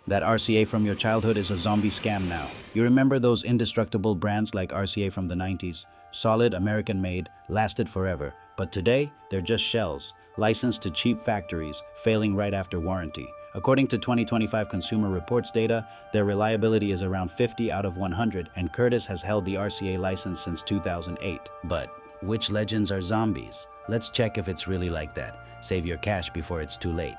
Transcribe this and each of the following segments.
That RCA from your childhood is a zombie scam now. You remember those indestructible brands like RCA from the 90s? Solid, American-made, lasted forever. But today, they're just shells, licensed to cheap factories, failing right after warranty. According to 2025 Consumer Reports data, their reliability is around 50 out of 100, and Curtis has held the RCA license since 2008. But which legends are zombies? Let's check if it's really like that. Save your cash before it's too late.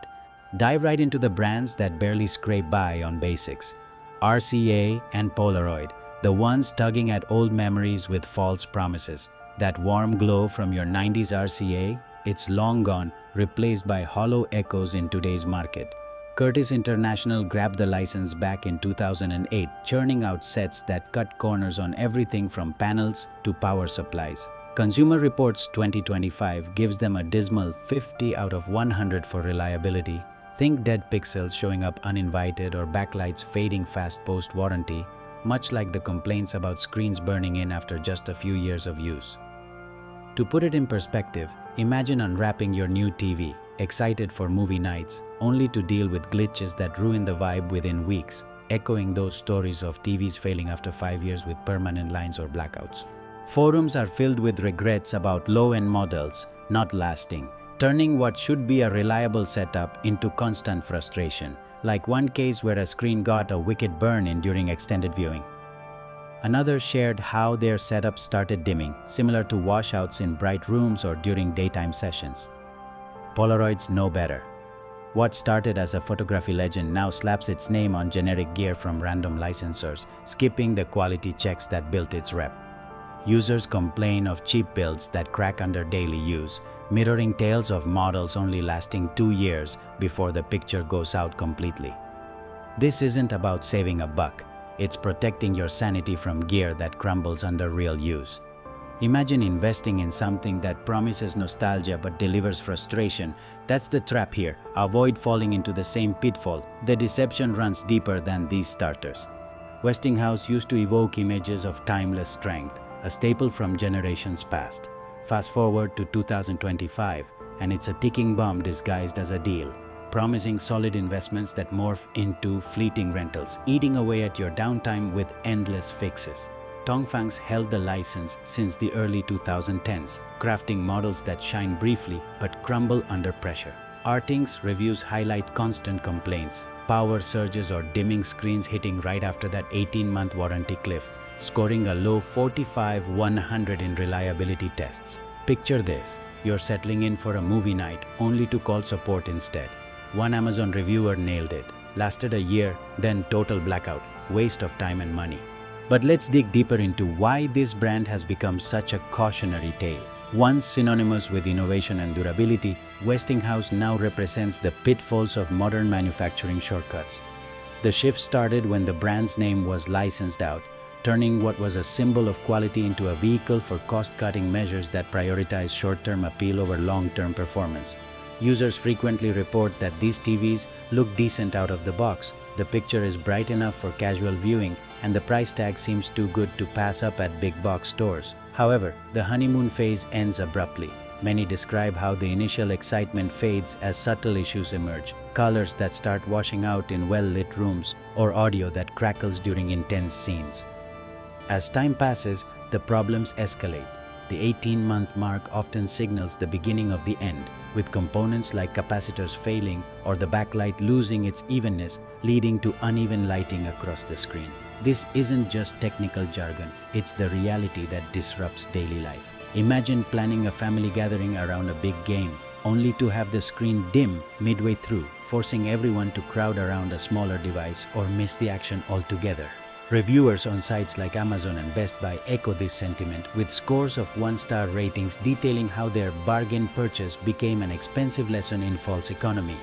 Dive right into the brands that barely scrape by on basics. RCA and Polaroid, the ones tugging at old memories with false promises. That warm glow from your 90s RCA, it's long gone, replaced by hollow echoes in today's market. Curtis International grabbed the license back in 2008, churning out sets that cut corners on everything from panels to power supplies. Consumer Reports 2025 gives them a dismal 50 out of 100 for reliability. Think dead pixels showing up uninvited or backlights fading fast post-warranty, much like the complaints about screens burning in after just a few years of use. To put it in perspective, imagine unwrapping your new TV, excited for movie nights, only to deal with glitches that ruin the vibe within weeks, echoing those stories of TVs failing after 5 years with permanent lines or blackouts. Forums are filled with regrets about low-end models not lasting, turning what should be a reliable setup into constant frustration, like one case where a screen got a wicked burn-in during extended viewing. Another shared how their setup started dimming, similar to washouts in bright rooms or during daytime sessions. Polaroids know better. What started as a photography legend now slaps its name on generic gear from random licensors, skipping the quality checks that built its rep. Users complain of cheap builds that crack under daily use, mirroring tales of models only lasting 2 years before the picture goes out completely. This isn't about saving a buck, it's protecting your sanity from gear that crumbles under real use. Imagine investing in something that promises nostalgia but delivers frustration. That's the trap here. Avoid falling into the same pitfall. The deception runs deeper than these starters. Westinghouse used to evoke images of timeless strength, a staple from generations past. Fast forward to 2025, and it's a ticking bomb disguised as a deal, promising solid investments that morph into fleeting rentals, eating away at your downtime with endless fixes. Tongfang's held the license since the early 2010s, crafting models that shine briefly but crumble under pressure. Arting's reviews highlight constant complaints, power surges or dimming screens hitting right after that 18-month warranty cliff, scoring a low 45/100 in reliability tests. Picture this, you're settling in for a movie night only to call support instead. One Amazon reviewer nailed it. Lasted a year, then total blackout, waste of time and money. But let's dig deeper into why this brand has become such a cautionary tale. Once synonymous with innovation and durability, Westinghouse now represents the pitfalls of modern manufacturing shortcuts. The shift started when the brand's name was licensed out, turning what was a symbol of quality into a vehicle for cost-cutting measures that prioritize short-term appeal over long-term performance. Users frequently report that these TVs look decent out of the box, the picture is bright enough for casual viewing, and the price tag seems too good to pass up at big box stores. However, the honeymoon phase ends abruptly. Many describe how the initial excitement fades as subtle issues emerge, colors that start washing out in well-lit rooms, or audio that crackles during intense scenes. As time passes, the problems escalate. The 18-month mark often signals the beginning of the end, with components like capacitors failing or the backlight losing its evenness, leading to uneven lighting across the screen. This isn't just technical jargon, it's the reality that disrupts daily life. Imagine planning a family gathering around a big game, only to have the screen dim midway through, forcing everyone to crowd around a smaller device or miss the action altogether. Reviewers on sites like Amazon and Best Buy echo this sentiment, with scores of 1-star ratings detailing how their bargain purchase became an expensive lesson in false economy.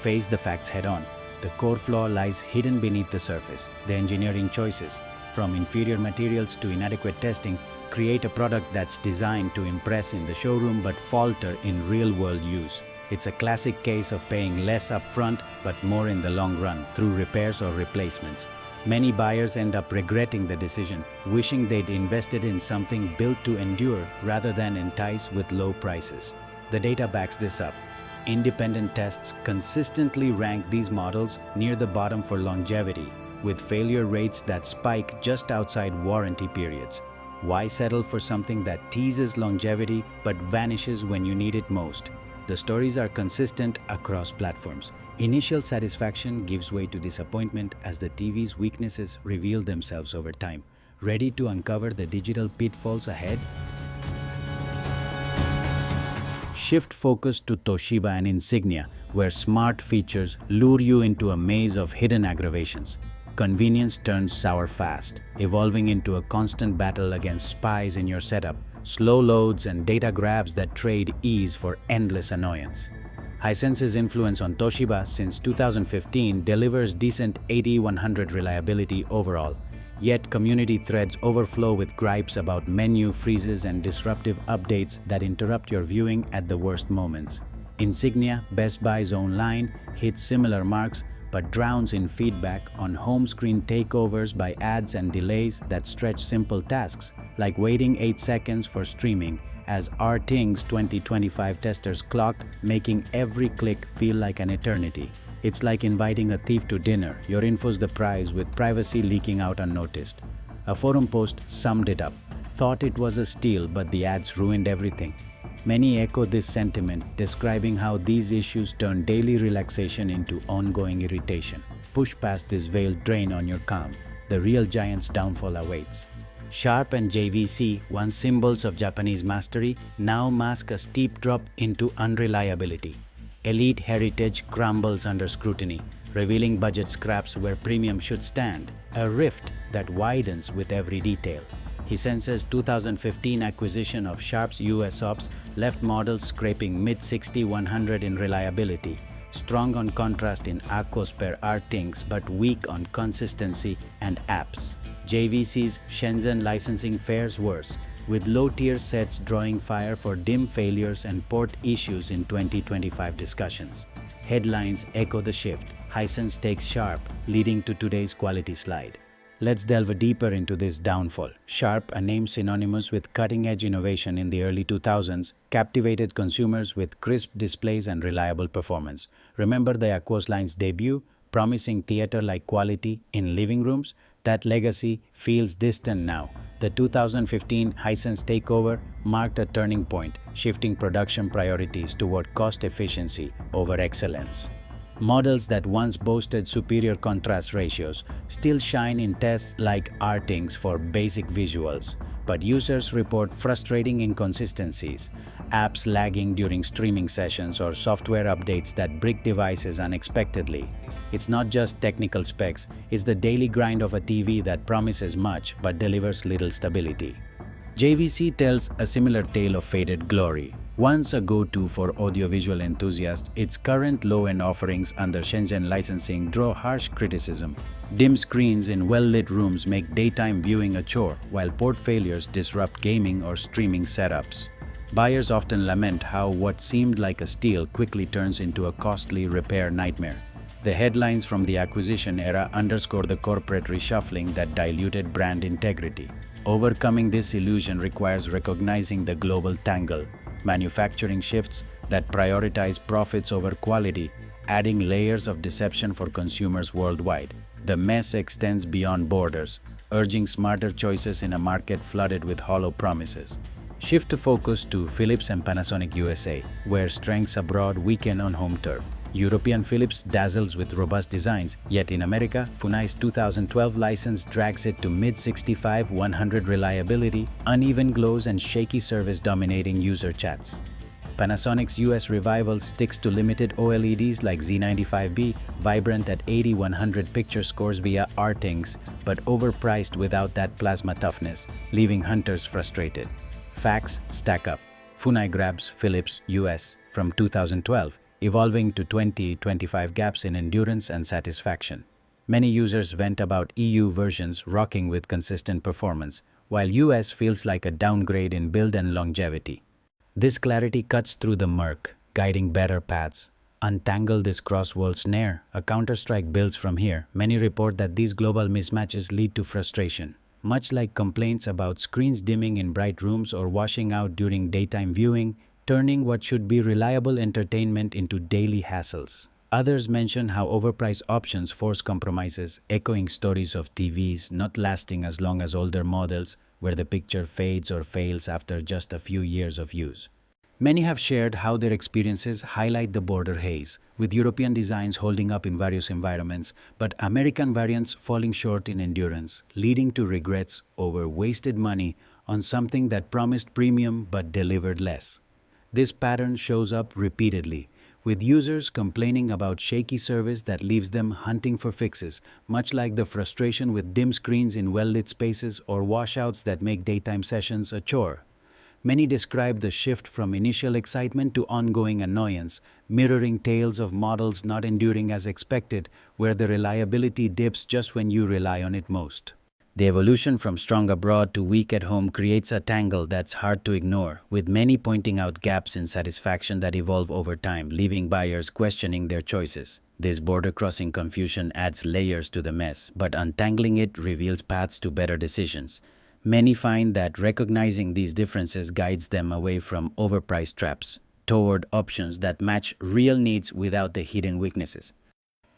Face the facts head-on. The core flaw lies hidden beneath the surface. The engineering choices, from inferior materials to inadequate testing, create a product that's designed to impress in the showroom but falter in real-world use. It's a classic case of paying less upfront but more in the long run through repairs or replacements. Many buyers end up regretting the decision, wishing they'd invested in something built to endure rather than entice with low prices. The data backs this up. Independent tests consistently rank these models near the bottom for longevity, with failure rates that spike just outside warranty periods. Why settle for something that teases longevity but vanishes when you need it most? The stories are consistent across platforms. Initial satisfaction gives way to disappointment as the TV's weaknesses reveal themselves over time. Ready to uncover the digital pitfalls ahead? Shift focus to Toshiba and Insignia, where smart features lure you into a maze of hidden aggravations. Convenience turns sour fast, evolving into a constant battle against spies in your setup, slow loads and data grabs that trade ease for endless annoyance. Hisense's influence on Toshiba since 2015 delivers decent 80-100 reliability overall. Yet community threads overflow with gripes about menu freezes and disruptive updates that interrupt your viewing at the worst moments. Insignia, Best Buy's own line, hits similar marks but drowns in feedback on home screen takeovers by ads and delays that stretch simple tasks, like waiting 8 seconds for streaming, as RTING's 2025 testers clocked, making every click feel like an eternity. It's like inviting a thief to dinner. Your info's the prize, with privacy leaking out unnoticed. A forum post summed it up. Thought it was a steal, but the ads ruined everything. Many echo this sentiment, describing how these issues turn daily relaxation into ongoing irritation. Push past this veiled drain on your calm. The real giant's downfall awaits. Sharp and JVC, once symbols of Japanese mastery, now mask a steep drop into unreliability. Elite heritage crumbles under scrutiny, revealing budget scraps where premium should stand, a rift that widens with every detail. Hisense's 2015 acquisition of Sharp's US ops left models scraping mid-60-100 in reliability, strong on contrast in acqos per RTINGs but weak on consistency and apps. JVC's Shenzhen licensing fares worse, with low-tier sets drawing fire for DIMM failures and port issues in 2025 discussions. Headlines echo the shift. Hisense takes Sharp, leading to today's quality slide. Let's delve deeper into this downfall. Sharp, a name synonymous with cutting-edge innovation in the early 2000s, captivated consumers with crisp displays and reliable performance. Remember the Aquos line's debut, promising theater-like quality in living rooms? That legacy feels distant now. The 2015 Hisense takeover marked a turning point, shifting production priorities toward cost efficiency over excellence. Models that once boasted superior contrast ratios still shine in tests like RTINGs for basic visuals, but users report frustrating inconsistencies, apps lagging during streaming sessions or software updates that break devices unexpectedly. It's not just technical specs, it's the daily grind of a TV that promises much but delivers little stability. JVC tells a similar tale of faded glory. Once a go-to for audiovisual enthusiasts, its current low-end offerings under Shenzhen licensing draw harsh criticism. Dim screens in well-lit rooms make daytime viewing a chore, while port failures disrupt gaming or streaming setups. Buyers often lament how what seemed like a steal quickly turns into a costly repair nightmare. The headlines from the acquisition era underscore the corporate reshuffling that diluted brand integrity. Overcoming this illusion requires recognizing the global tangle. Manufacturing shifts that prioritize profits over quality, adding layers of deception for consumers worldwide. The mess extends beyond borders, urging smarter choices in a market flooded with hollow promises. Shift to focus to Philips and Panasonic USA, where strengths abroad weaken on home turf. European Philips dazzles with robust designs, yet in America, Funai's 2012 license drags it to mid-65-100 reliability, uneven glows and shaky service dominating user chats. Panasonic's US revival sticks to limited OLEDs like Z95B, vibrant at 80-100 picture scores via RTINGs, but overpriced without that plasma toughness, leaving hunters frustrated. Facts stack up. Funai grabs Philips US from 2012, evolving to 20-25 gaps in endurance and satisfaction. Many users vent about EU versions rocking with consistent performance, while US feels like a downgrade in build and longevity. This clarity cuts through the murk, guiding better paths. Untangle this cross-world snare. A counter-strike builds from here. Many report that these global mismatches lead to frustration. Much like complaints about screens dimming in bright rooms or washing out during daytime viewing, turning what should be reliable entertainment into daily hassles. Others mention how overpriced options force compromises, echoing stories of TVs not lasting as long as older models, where the picture fades or fails after just a few years of use. Many have shared how their experiences highlight the border haze, with European designs holding up in various environments, but American variants falling short in endurance, leading to regrets over wasted money on something that promised premium but delivered less. This pattern shows up repeatedly, with users complaining about shaky service that leaves them hunting for fixes, much like the frustration with dim screens in well-lit spaces or washouts that make daytime sessions a chore. Many describe the shift from initial excitement to ongoing annoyance, mirroring tales of models not enduring as expected, where the reliability dips just when you rely on it most. The evolution from strong abroad to weak at home creates a tangle that's hard to ignore, with many pointing out gaps in satisfaction that evolve over time, leaving buyers questioning their choices. This border-crossing confusion adds layers to the mess, but untangling it reveals paths to better decisions. Many find that recognizing these differences guides them away from overpriced traps, toward options that match real needs without the hidden weaknesses.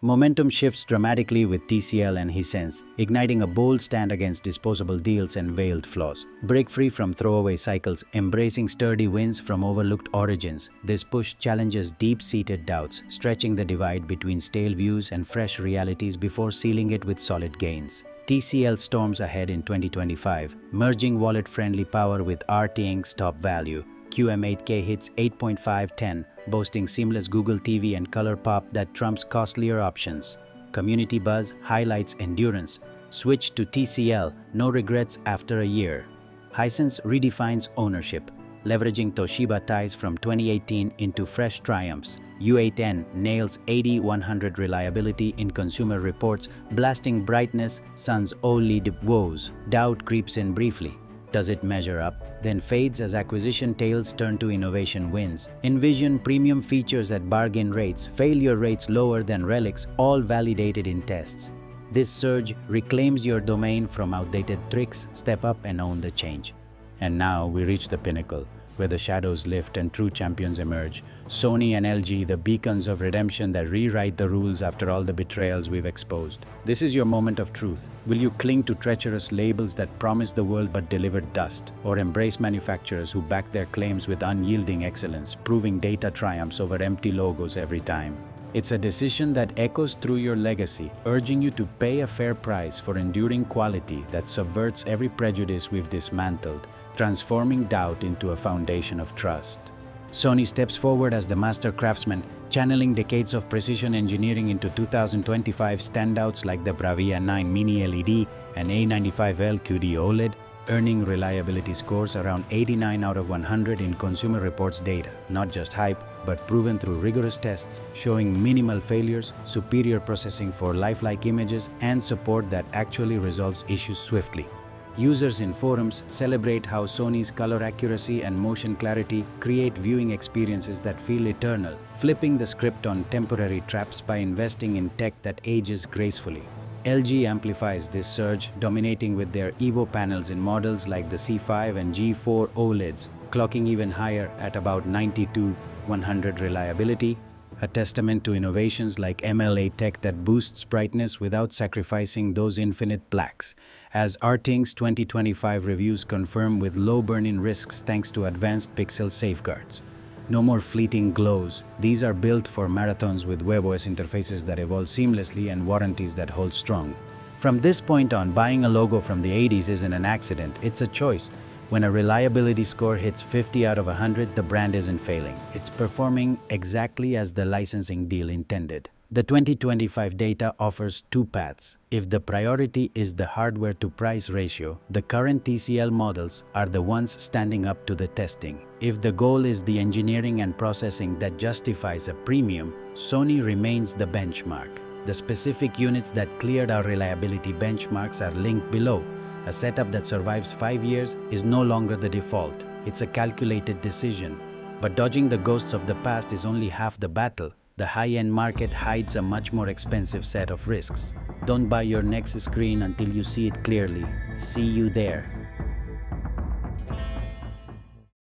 Momentum shifts dramatically with TCL and Hisense, igniting a bold stand against disposable deals and veiled flaws. Break free from throwaway cycles, embracing sturdy wins from overlooked origins. This push challenges deep-seated doubts, stretching the divide between stale views and fresh realities before sealing it with solid gains. TCL storms ahead in 2025, merging wallet-friendly power with RTX's top value. QM8K hits 8.510, boasting seamless Google TV and color pop that trumps costlier options. Community buzz highlights endurance. Switch to TCL, no regrets after a year. Hisense redefines ownership, leveraging Toshiba ties from 2018 into fresh triumphs. U8N nails 80-100 reliability in Consumer Reports, blasting brightness, Sun's OLED woes. Doubt creeps in briefly. Does it measure up? Then fades as acquisition tails turn to innovation wins. Envision premium features at bargain rates, failure rates lower than relics, all validated in tests. This surge reclaims your domain from outdated tricks. Step up and own the change. And now we reach the pinnacle, where the shadows lift and true champions emerge. Sony and LG, the beacons of redemption that rewrite the rules after all the betrayals we've exposed. This is your moment of truth. Will you cling to treacherous labels that promise the world but deliver dust? Or embrace manufacturers who back their claims with unyielding excellence, proving data triumphs over empty logos every time? It's a decision that echoes through your legacy, urging you to pay a fair price for enduring quality that subverts every prejudice we've dismantled, transforming doubt into a foundation of trust. Sony steps forward as the master craftsman, channeling decades of precision engineering into 2025 standouts like the Bravia 9 Mini LED and A95L QD OLED, earning reliability scores around 89 out of 100 in Consumer Reports data. Not just hype, but proven through rigorous tests, showing minimal failures, superior processing for lifelike images, and support that actually resolves issues swiftly. Users in forums celebrate how Sony's color accuracy and motion clarity create viewing experiences that feel eternal, flipping the script on temporary traps by investing in tech that ages gracefully. LG amplifies this surge, dominating with their EVO panels in models like the C5 and G4 OLEDs, clocking even higher at about 92-100 reliability, a testament to innovations like MLA tech that boosts brightness without sacrificing those infinite blacks, as RTX's 2025 reviews confirm, with low burn-in risks thanks to advanced pixel safeguards. No more fleeting glows. These are built for marathons with WebOS interfaces that evolve seamlessly and warranties that hold strong. From this point on, buying a logo from the 80s isn't an accident, it's a choice. When a reliability score hits 50 out of 100, the brand isn't failing. It's performing exactly as the licensing deal intended. The 2025 data offers two paths. If the priority is the hardware-to-price ratio, the current TCL models are the ones standing up to the testing. If the goal is the engineering and processing that justifies a premium, Sony remains the benchmark. The specific units that cleared our reliability benchmarks are linked below. A setup that survives 5 years is no longer the default. It's a calculated decision. But dodging the ghosts of the past is only half the battle. The high-end market hides a much more expensive set of risks. Don't buy your next screen until you see it clearly. See you there.